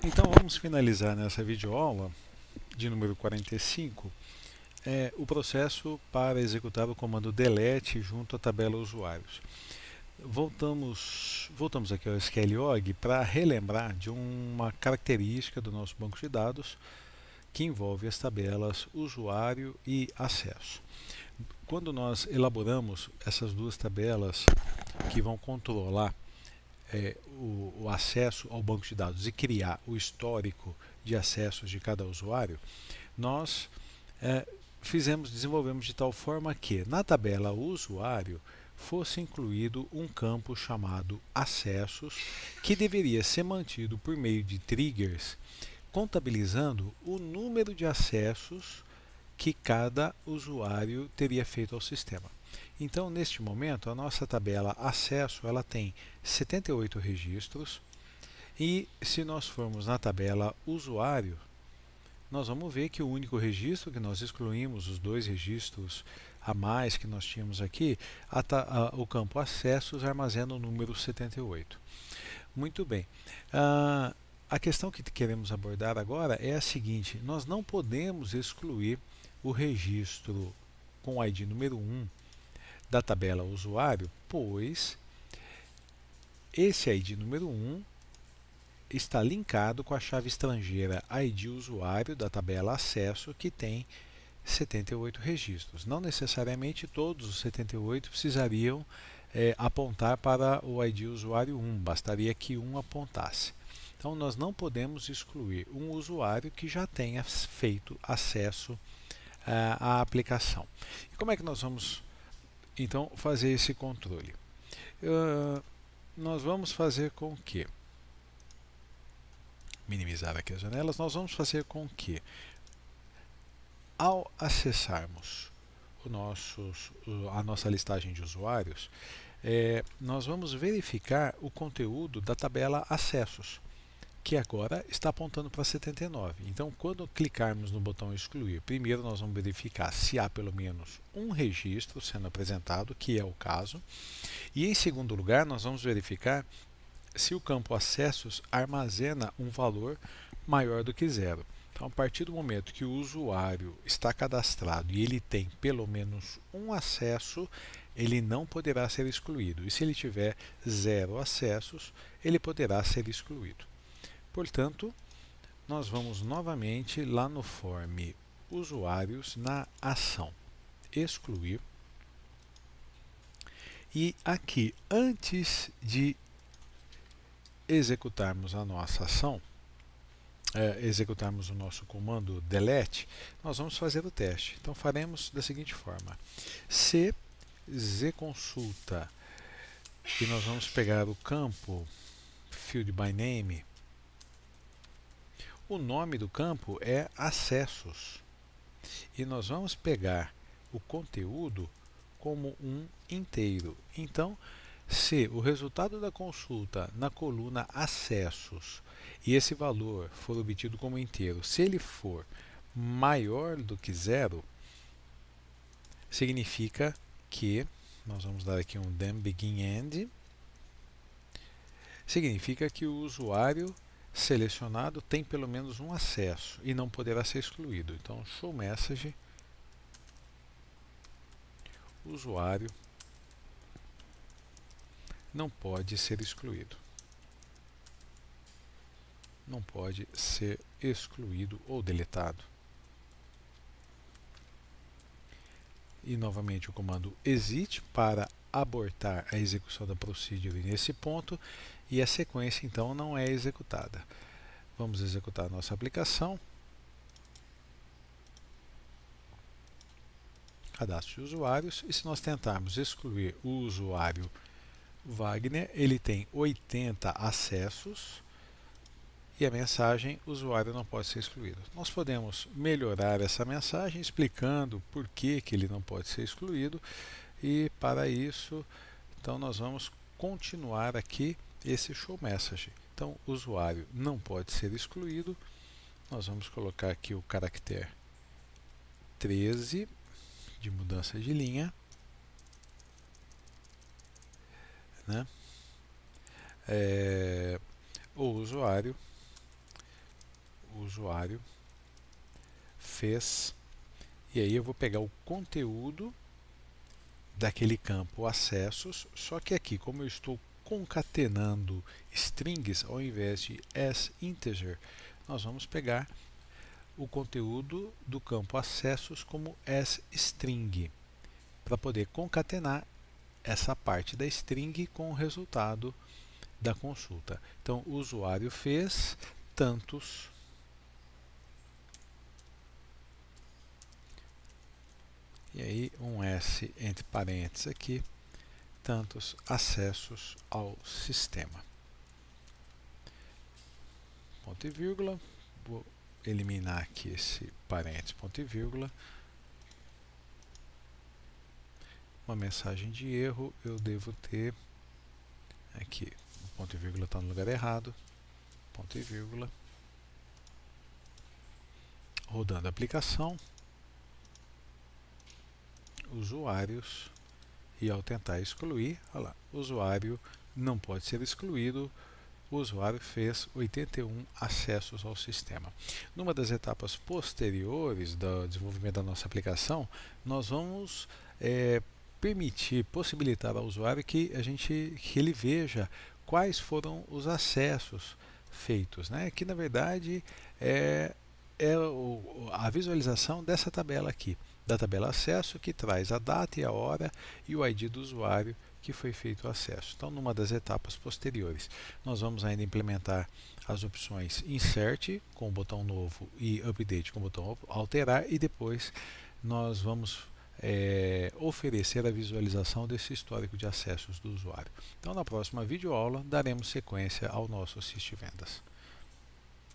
Então vamos finalizar nessa videoaula de número 45 o processo para executar o comando delete junto à tabela usuários. Voltamos aqui ao SQLOG para relembrar de uma característica do nosso banco de dados que envolve as tabelas usuário e acesso. Quando nós elaboramos essas duas tabelas que vão controlar o acesso ao banco de dados e criar o histórico de acessos de cada usuário, nós desenvolvemos de tal forma que na tabela usuário fosse incluído um campo chamado acessos, que deveria ser mantido por meio de triggers, contabilizando o número de acessos que cada usuário teria feito ao sistema. Então, neste momento, a nossa tabela acesso ela tem 78 registros e se nós formos na tabela usuário, nós vamos ver que o único registro que nós excluímos, os dois registros a mais que nós tínhamos aqui, o campo acessos armazena o número 78. Muito bem. A questão que queremos abordar agora é a seguinte: nós não podemos excluir o registro com o ID número 1 da tabela usuário, pois esse ID número 1 está linkado com a chave estrangeira ID usuário da tabela acesso, que tem 78 registros. Não necessariamente todos os 78 precisariam apontar para o ID usuário 1, bastaria que um apontasse. Então, nós não podemos excluir um usuário que já tenha feito acesso à aplicação. E como é que nós vamos, então, fazer esse controle? Nós vamos fazer com que, minimizar aqui as janelas, nós vamos fazer com que, ao acessarmos a nossa listagem de usuários, nós vamos verificar o conteúdo da tabela acessos, que agora está apontando para 79. Então, quando clicarmos no botão excluir, primeiro nós vamos verificar se há pelo menos um registro sendo apresentado, que é o caso, e em segundo lugar nós vamos verificar se o campo acessos armazena um valor maior do que zero. Então, a partir do momento que o usuário está cadastrado e ele tem pelo menos um acesso, ele não poderá ser excluído. E se ele tiver 0 acessos, ele poderá ser excluído. Portanto, nós vamos novamente lá no form usuários, na ação excluir. E aqui, antes de executarmos a nossa ação, executarmos o nosso comando delete, nós vamos fazer o teste. Então faremos da seguinte forma: se zconsulta, e nós vamos pegar o campo field by name, o nome do campo é acessos, e nós vamos pegar o conteúdo como um inteiro. Então, se o resultado da consulta na coluna acessos e esse valor for obtido como inteiro, se ele for maior do que zero, significa que, nós vamos dar aqui um then begin end, significa que o usuário selecionado tem pelo menos um acesso e não poderá ser excluído. Então, show message, usuário não pode ser excluído. Não pode ser excluído ou deletado. E novamente o comando exit para abortar a execução da procedure nesse ponto, e a sequência então não é executada. Vamos executar a nossa aplicação. Cadastro de usuários, e se nós tentarmos excluir o usuário Wagner, ele tem 80 acessos e a mensagem usuário não pode ser excluído. Nós podemos melhorar essa mensagem explicando por que ele não pode ser excluído, e para isso então nós vamos continuar aqui esse show message. Então, usuário não pode ser excluído. Nós vamos colocar aqui o caractere 13 de mudança de linha, né? O usuário o usuário fez, e aí eu vou pegar o conteúdo daquele campo acessos, só que aqui, como eu estou concatenando strings ao invés de asInteger, nós vamos pegar o conteúdo do campo acessos como asString, para poder concatenar essa parte da string com o resultado da consulta. Então, o usuário fez tantos e aí um S entre parênteses aqui, tantos acessos ao sistema. Ponto e vírgula, vou eliminar aqui esse parênteses, ponto e vírgula. Uma mensagem de erro, eu devo ter aqui, o ponto e vírgula está no lugar errado, ponto e vírgula. Rodando a aplicação, usuários, e ao tentar excluir, olha lá, o usuário não pode ser excluído, o usuário fez 81 acessos ao sistema. Numa das etapas posteriores do desenvolvimento da nossa aplicação, nós vamos possibilitar ao usuário que ele veja quais foram os acessos feitos, né? Que na verdade é a visualização dessa tabela aqui, da tabela acesso, que traz a data e a hora e o ID do usuário que foi feito o acesso. Então, numa das etapas posteriores, nós vamos ainda implementar as opções Insert com o botão novo e Update com o botão alterar, e depois nós vamos oferecer a visualização desse histórico de acessos do usuário. Então, na próxima videoaula, daremos sequência ao nosso Assiste Vendas.